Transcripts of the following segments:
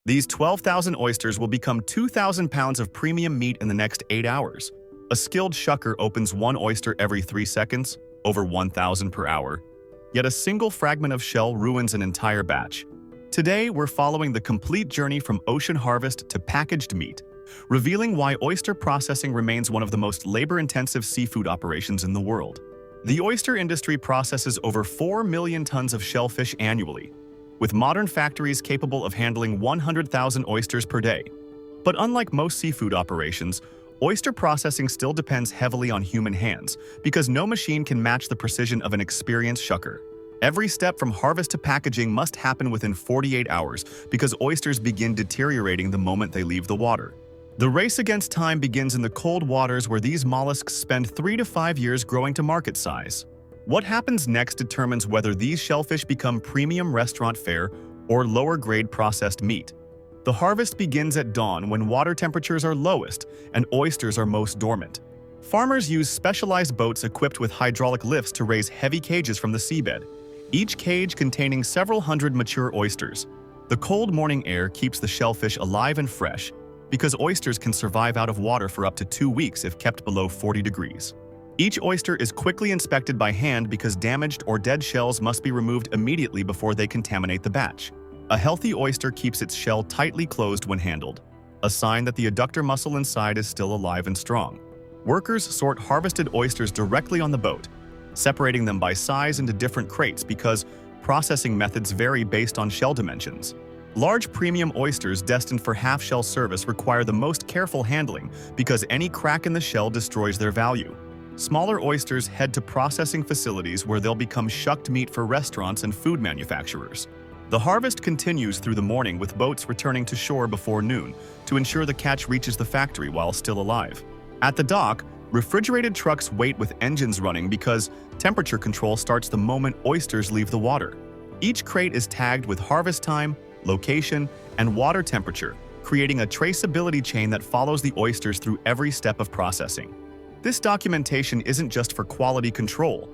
These 12,000 oysters will become 2,000 pounds of premium meat in the next 8 hours. A skilled shucker opens one oyster every 3 seconds, over 1,000 per hour. Yet a single fragment of shell ruins an entire batch. Today, we're following the complete journey from ocean harvest to packaged meat, revealing why oyster processing remains one of the most labor-intensive seafood operations in the world. The oyster industry processes over 4 million tons of shellfish annually, with modern factories capable of handling 100,000 oysters per day. But unlike most seafood operations, oyster processing still depends heavily on human hands because no machine can match the precision of an experienced shucker. Every step from harvest to packaging must happen within 48 hours because oysters begin deteriorating the moment they leave the water. The race against time begins in the cold waters where these mollusks spend 3 to 5 years growing to market size. What happens next determines whether these shellfish become premium restaurant fare or lower-grade processed meat. The harvest begins at dawn when water temperatures are lowest and oysters are most dormant. Farmers use specialized boats equipped with hydraulic lifts to raise heavy cages from the seabed, each cage containing several hundred mature oysters. The cold morning air keeps the shellfish alive and fresh because oysters can survive out of water for up to 2 weeks if kept below 40 degrees. Each oyster is quickly inspected by hand because damaged or dead shells must be removed immediately before they contaminate the batch. A healthy oyster keeps its shell tightly closed when handled, a sign that the adductor muscle inside is still alive and strong. Workers sort harvested oysters directly on the boat, separating them by size into different crates because processing methods vary based on shell dimensions. Large premium oysters destined for half-shell service require the most careful handling because any crack in the shell destroys their value. Smaller oysters head to processing facilities where they'll become shucked meat for restaurants and food manufacturers. The harvest continues through the morning with boats returning to shore before noon to ensure the catch reaches the factory while still alive. At the dock, refrigerated trucks wait with engines running because temperature control starts the moment oysters leave the water. Each crate is tagged with harvest time, location, and water temperature, creating a traceability chain that follows the oysters through every step of processing. This documentation isn't just for quality control.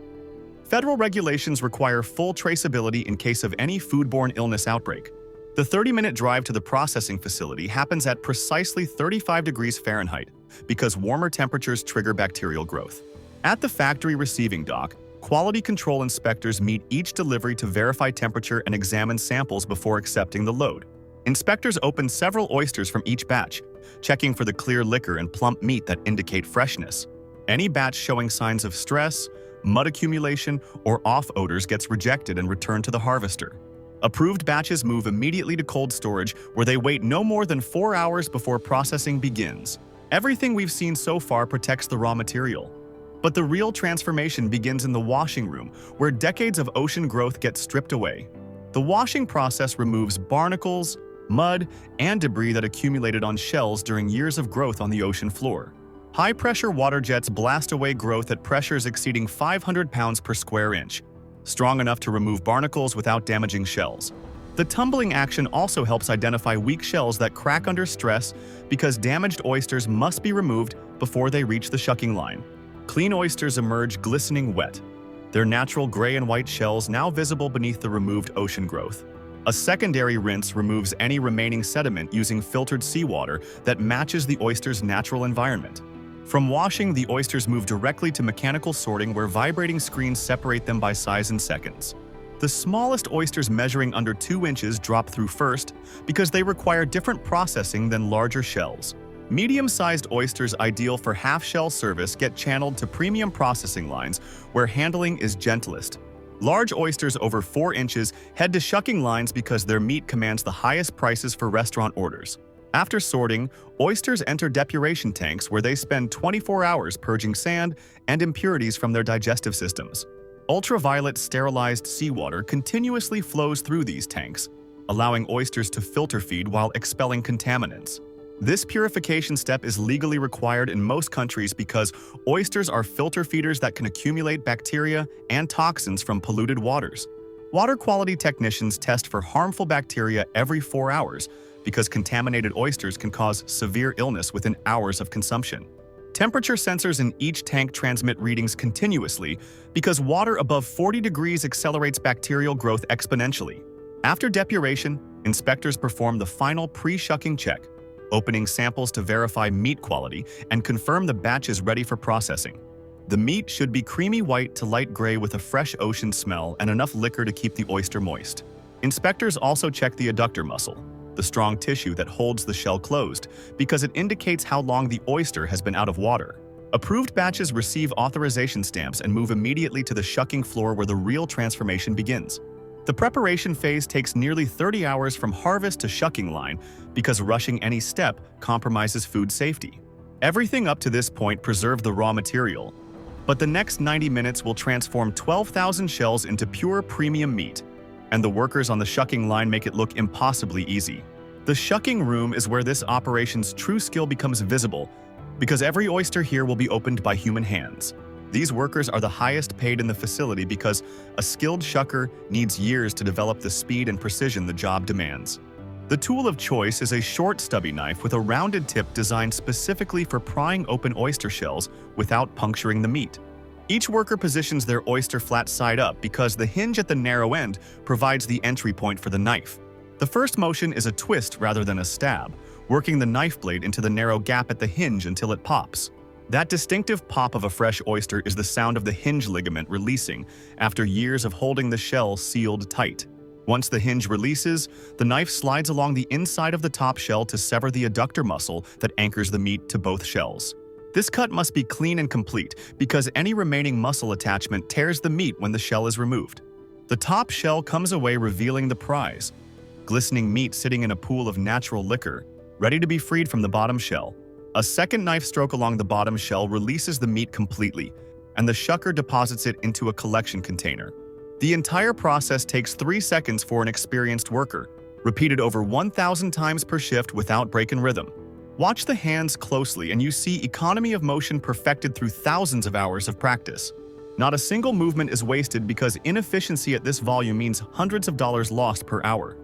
Federal regulations require full traceability in case of any foodborne illness outbreak. The 30-minute drive to the processing facility happens at precisely 35 degrees Fahrenheit because warmer temperatures trigger bacterial growth. At the factory receiving dock, quality control inspectors meet each delivery to verify temperature and examine samples before accepting the load. Inspectors open several oysters from each batch, checking for the clear liquor and plump meat that indicate freshness. Any batch showing signs of stress, mud accumulation, or off odors gets rejected and returned to the harvester. Approved batches move immediately to cold storage, where they wait no more than 4 hours before processing begins. Everything we've seen so far protects the raw material. But the real transformation begins in the washing room, where decades of ocean growth get stripped away. The washing process removes barnacles, mud, and debris that accumulated on shells during years of growth on the ocean floor. High-pressure water jets blast away growth at pressures exceeding 500 pounds per square inch, strong enough to remove barnacles without damaging shells. The tumbling action also helps identify weak shells that crack under stress because damaged oysters must be removed before they reach the shucking line. Clean oysters emerge glistening wet, their natural gray and white shells now visible beneath the removed ocean growth. A secondary rinse removes any remaining sediment using filtered seawater that matches the oyster's natural environment. From washing, the oysters move directly to mechanical sorting where vibrating screens separate them by size in seconds. The smallest oysters measuring under 2 inches drop through first because they require different processing than larger shells. Medium-sized oysters ideal for half-shell service get channeled to premium processing lines where handling is gentlest. Large oysters over 4 inches head to shucking lines because their meat commands the highest prices for restaurant orders. After sorting, oysters enter depuration tanks where they spend 24 hours purging sand and impurities from their digestive systems. Ultraviolet sterilized seawater continuously flows through these tanks, allowing oysters to filter feed while expelling contaminants. This purification step is legally required in most countries because oysters are filter feeders that can accumulate bacteria and toxins from polluted waters. Water quality technicians test for harmful bacteria every 4 hours because contaminated oysters can cause severe illness within hours of consumption. Temperature sensors in each tank transmit readings continuously because water above 40 degrees accelerates bacterial growth exponentially. After depuration, Inspectors perform the final pre-shucking check, opening samples to verify meat quality and confirm the batch is ready for processing. The meat should be creamy white to light gray with a fresh ocean smell and enough liquor to keep the oyster moist. Inspectors also check the adductor muscle, the strong tissue that holds the shell closed, because it indicates how long the oyster has been out of water. Approved batches receive authorization stamps and move immediately to the shucking floor where the real transformation begins. The preparation phase takes nearly 30 hours from harvest to shucking line because rushing any step compromises food safety. Everything up to this point preserved the raw material, but the next 90 minutes will transform 12,000 shells into pure premium meat, and the workers on the shucking line make it look impossibly easy. The shucking room is where this operation's true skill becomes visible, because every oyster here will be opened by human hands. These workers are the highest paid in the facility because a skilled shucker needs years to develop the speed and precision the job demands. The tool of choice is a short, stubby knife with a rounded tip designed specifically for prying open oyster shells without puncturing the meat. Each worker positions their oyster flat side up because the hinge at the narrow end provides the entry point for the knife. The first motion is a twist rather than a stab, working the knife blade into the narrow gap at the hinge until it pops. That distinctive pop of a fresh oyster is the sound of the hinge ligament releasing after years of holding the shell sealed tight. Once the hinge releases, the knife slides along the inside of the top shell to sever the adductor muscle that anchors the meat to both shells. This cut must be clean and complete because any remaining muscle attachment tears the meat when the shell is removed. The top shell comes away revealing the prize, glistening meat sitting in a pool of natural liquor, ready to be freed from the bottom shell. A second knife stroke along the bottom shell releases the meat completely, and the shucker deposits it into a collection container. The entire process takes 3 seconds for an experienced worker, repeated over 1,000 times per shift without break in rhythm. Watch the hands closely and you see economy of motion perfected through thousands of hours of practice. Not a single movement is wasted because inefficiency at this volume means hundreds of dollars lost per hour.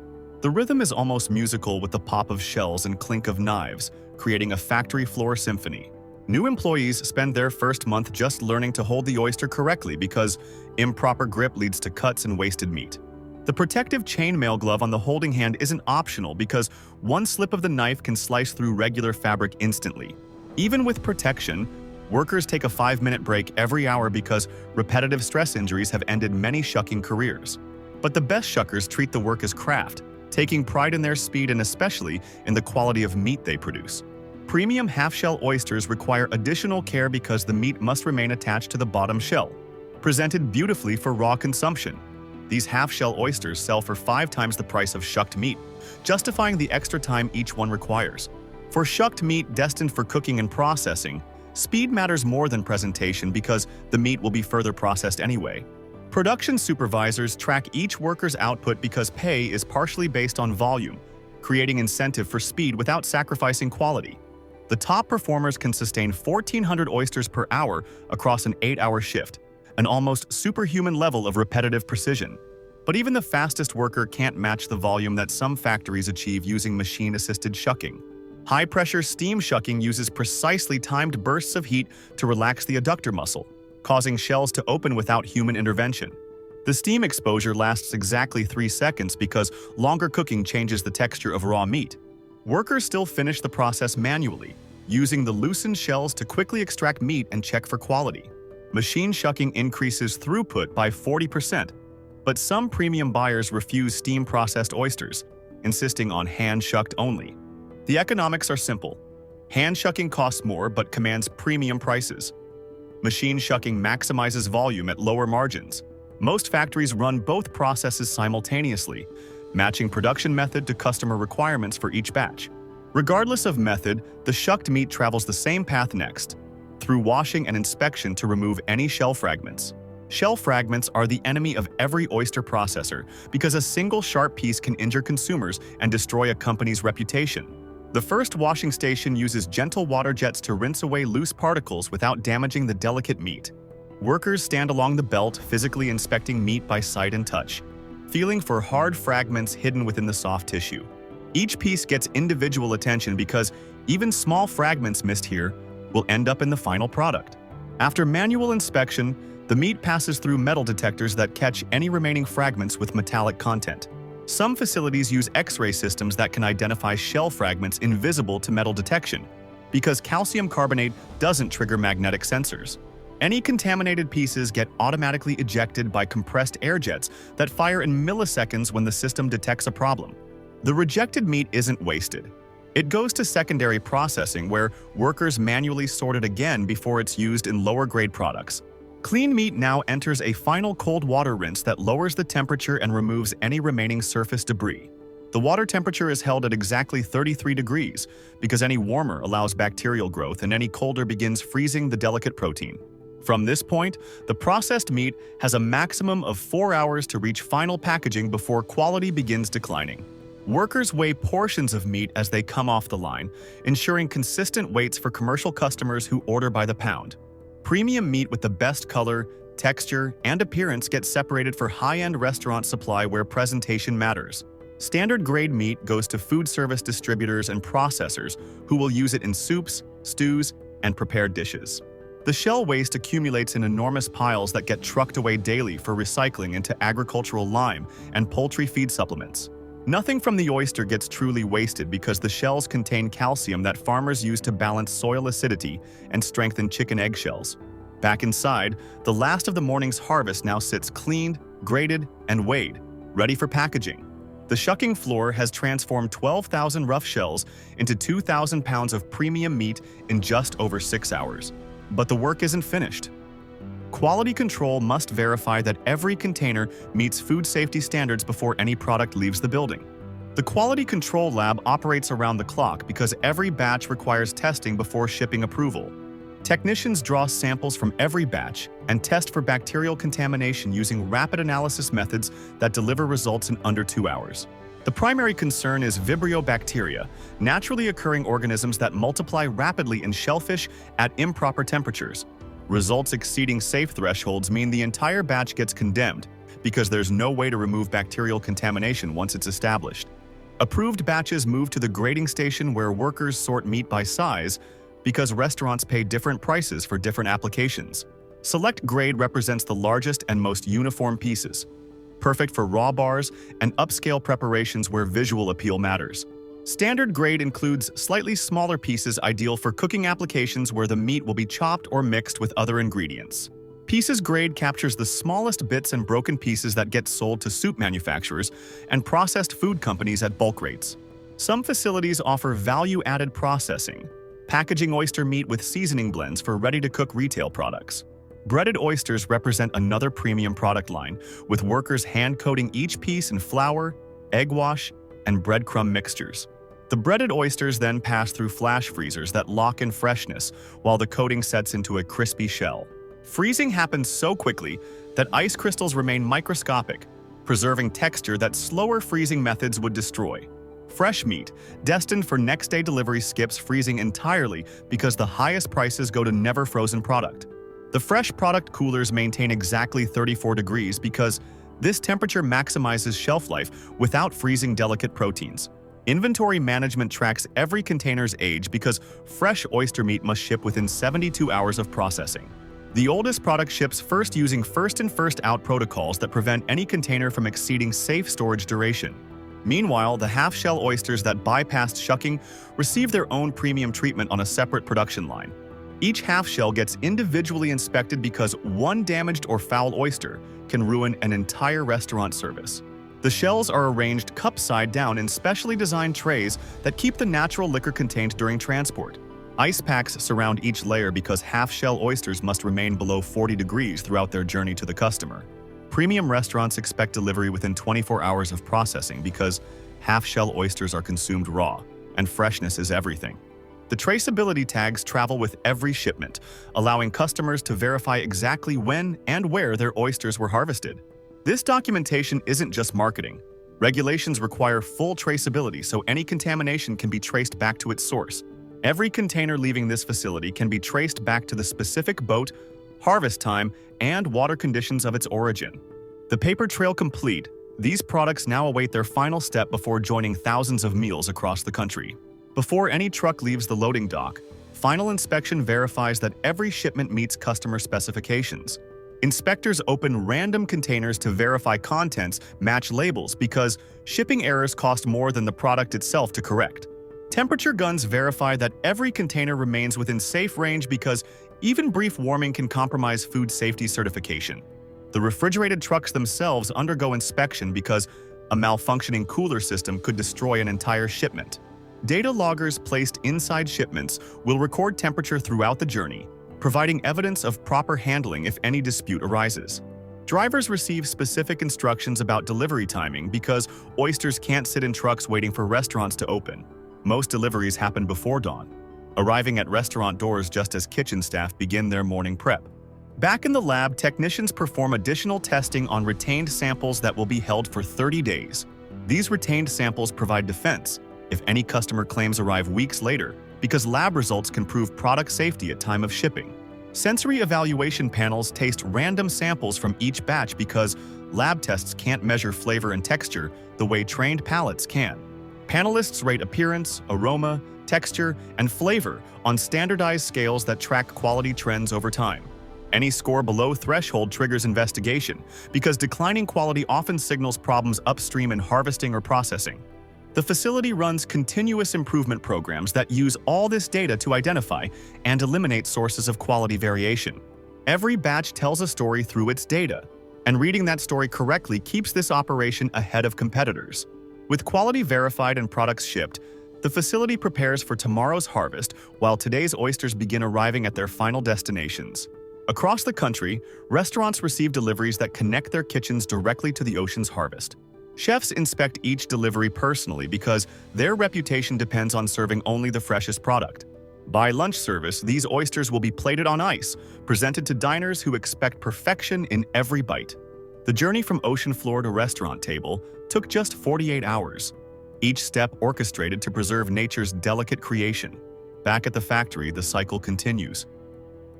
The rhythm is almost musical with the pop of shells and clink of knives, creating a factory floor symphony. New employees spend their first month just learning to hold the oyster correctly because improper grip leads to cuts and wasted meat. The protective chainmail glove on the holding hand isn't optional because one slip of the knife can slice through regular fabric instantly. Even with protection, workers take a 5-minute break every hour because repetitive stress injuries have ended many shucking careers. But the best shuckers treat the work as craft, taking pride in their speed and especially in the quality of meat they produce. Premium half-shell oysters require additional care because the meat must remain attached to the bottom shell, presented beautifully for raw consumption. These half-shell oysters sell for 5 times the price of shucked meat, justifying the extra time each one requires. For shucked meat destined for cooking and processing, speed matters more than presentation because the meat will be further processed anyway. Production supervisors track each worker's output because pay is partially based on volume, creating incentive for speed without sacrificing quality. The top performers can sustain 1,400 oysters per hour across an 8-hour shift, an almost superhuman level of repetitive precision. But even the fastest worker can't match the volume that some factories achieve using machine-assisted shucking. High-pressure steam shucking uses precisely timed bursts of heat to relax the adductor muscle, causing shells to open without human intervention. The steam exposure lasts exactly 3 seconds because longer cooking changes the texture of raw meat. Workers still finish the process manually, using the loosened shells to quickly extract meat and check for quality. Machine shucking increases throughput by 40%, but some premium buyers refuse steam-processed oysters, insisting on hand-shucked only. The economics are simple. Hand shucking costs more but commands premium prices. Machine shucking maximizes volume at lower margins. Most factories run both processes simultaneously, matching production method to customer requirements for each batch. Regardless of method, the shucked meat travels the same path next, through washing and inspection to remove any shell fragments. Shell fragments are the enemy of every oyster processor because a single sharp piece can injure consumers and destroy a company's reputation. The first washing station uses gentle water jets to rinse away loose particles without damaging the delicate meat. Workers stand along the belt, physically inspecting meat by sight and touch, feeling for hard fragments hidden within the soft tissue. Each piece gets individual attention because even small fragments missed here will end up in the final product. After manual inspection, the meat passes through metal detectors that catch any remaining fragments with metallic content. Some facilities use X-ray systems that can identify shell fragments invisible to metal detection, because calcium carbonate doesn't trigger magnetic sensors. Any contaminated pieces get automatically ejected by compressed air jets that fire in milliseconds when the system detects a problem. The rejected meat isn't wasted. It goes to secondary processing, where workers manually sort it again before it's used in lower-grade products. Clean meat now enters a final cold water rinse that lowers the temperature and removes any remaining surface debris. The water temperature is held at exactly 33 degrees, because any warmer allows bacterial growth and any colder begins freezing the delicate protein. From this point, the processed meat has a maximum of 4 hours to reach final packaging before quality begins declining. Workers weigh portions of meat as they come off the line, ensuring consistent weights for commercial customers who order by the pound. Premium meat with the best color, texture, and appearance gets separated for high-end restaurant supply where presentation matters. Standard grade meat goes to food service distributors and processors who will use it in soups, stews, and prepared dishes. The shell waste accumulates in enormous piles that get trucked away daily for recycling into agricultural lime and poultry feed supplements. Nothing from the oyster gets truly wasted because the shells contain calcium that farmers use to balance soil acidity and strengthen chicken eggshells. Back inside, the last of the morning's harvest now sits cleaned, graded, and weighed, ready for packaging. The shucking floor has transformed 12,000 rough shells into 2,000 pounds of premium meat in just over 6 hours. But the work isn't finished. Quality control must verify that every container meets food safety standards before any product leaves the building. The quality control lab operates around the clock because every batch requires testing before shipping approval. Technicians draw samples from every batch and test for bacterial contamination using rapid analysis methods that deliver results in under 2 hours. The primary concern is Vibrio bacteria, naturally occurring organisms that multiply rapidly in shellfish at improper temperatures. Results exceeding safe thresholds mean the entire batch gets condemned because there's no way to remove bacterial contamination once it's established. Approved batches move to the grading station where workers sort meat by size because restaurants pay different prices for different applications. Select grade represents the largest and most uniform pieces, perfect for raw bars and upscale preparations where visual appeal matters. Standard grade includes slightly smaller pieces ideal for cooking applications where the meat will be chopped or mixed with other ingredients. Pieces grade captures the smallest bits and broken pieces that get sold to soup manufacturers and processed food companies at bulk rates. Some facilities offer value-added processing, packaging oyster meat with seasoning blends for ready-to-cook retail products. Breaded oysters represent another premium product line, with workers hand-coating each piece in flour, egg wash, and breadcrumb mixtures. The breaded oysters then pass through flash freezers that lock in freshness while the coating sets into a crispy shell. Freezing happens so quickly that ice crystals remain microscopic, preserving texture that slower freezing methods would destroy. Fresh meat, destined for next-day delivery, skips freezing entirely because the highest prices go to never-frozen product. The fresh product coolers maintain exactly 34 degrees because this temperature maximizes shelf life without freezing delicate proteins. Inventory management tracks every container's age because fresh oyster meat must ship within 72 hours of processing. The oldest product ships first using first-in, first-out protocols that prevent any container from exceeding safe storage duration. Meanwhile, the half-shell oysters that bypassed shucking receive their own premium treatment on a separate production line. Each half-shell gets individually inspected because one damaged or foul oyster can ruin an entire restaurant service. The shells are arranged cup-side down in specially designed trays that keep the natural liquor contained during transport. Ice packs surround each layer because half-shell oysters must remain below 40 degrees throughout their journey to the customer. Premium restaurants expect delivery within 24 hours of processing because half-shell oysters are consumed raw, and freshness is everything. The traceability tags travel with every shipment, allowing customers to verify exactly when and where their oysters were harvested. This documentation isn't just marketing. Regulations require full traceability so any contamination can be traced back to its source. Every container leaving this facility can be traced back to the specific boat, harvest time, and water conditions of its origin. The paper trail complete, these products now await their final step before joining thousands of meals across the country. Before any truck leaves the loading dock, final inspection verifies that every shipment meets customer specifications. Inspectors open random containers to verify contents match labels because shipping errors cost more than the product itself to correct. Temperature guns verify that every container remains within safe range because even brief warming can compromise food safety certification. The refrigerated trucks themselves undergo inspection because a malfunctioning cooler system could destroy an entire shipment. Data loggers placed inside shipments will record temperature throughout the journey, providing evidence of proper handling if any dispute arises. Drivers receive specific instructions about delivery timing because Oysters can't sit in trucks waiting for restaurants to open. Most deliveries happen before dawn, arriving at restaurant doors just as kitchen staff begin their morning prep. Back in the lab, technicians perform additional testing on retained samples that will be held for 30 days. These retained samples provide defense if any customer claims arrive weeks later, because lab results can prove product safety at time of shipping. Sensory evaluation panels taste random samples from each batch because lab tests can't measure flavor and texture the way trained palates can. Panelists rate appearance, aroma, texture, and flavor on standardized scales that track quality trends over time. Any score below threshold triggers investigation because declining quality often signals problems upstream in harvesting or processing. The facility runs continuous improvement programs that use all this data to identify and eliminate sources of quality variation. Every batch tells a story through its data, and reading that story correctly keeps this operation ahead of competitors. With quality verified and products shipped, the facility prepares for tomorrow's harvest while today's oysters begin arriving at their final destinations. Across the country, restaurants receive deliveries that connect their kitchens directly to the ocean's harvest. Chefs inspect each delivery personally because their reputation depends on serving only the freshest product. By lunch service, these oysters will be plated on ice, presented to diners who expect perfection in every bite. The journey from ocean floor to restaurant table took just 48 hours, each step orchestrated to preserve nature's delicate creation. Back at the factory, the cycle continues.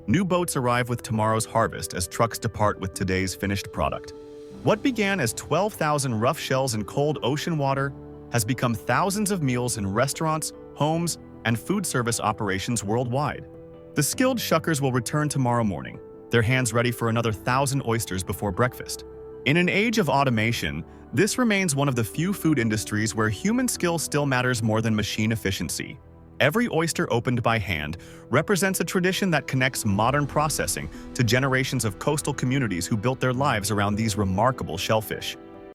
New boats arrive with tomorrow's harvest as trucks depart with today's finished product. What began as 12,000 rough shells in cold ocean water has become thousands of meals in restaurants, homes, and food service operations worldwide. The skilled shuckers will return tomorrow morning, their hands ready for another 1,000 oysters before breakfast. In an age of automation, this remains one of the few food industries where human skill still matters more than machine efficiency. Every oyster opened by hand represents a tradition that connects modern processing to generations of coastal communities who built their lives around these remarkable shellfish.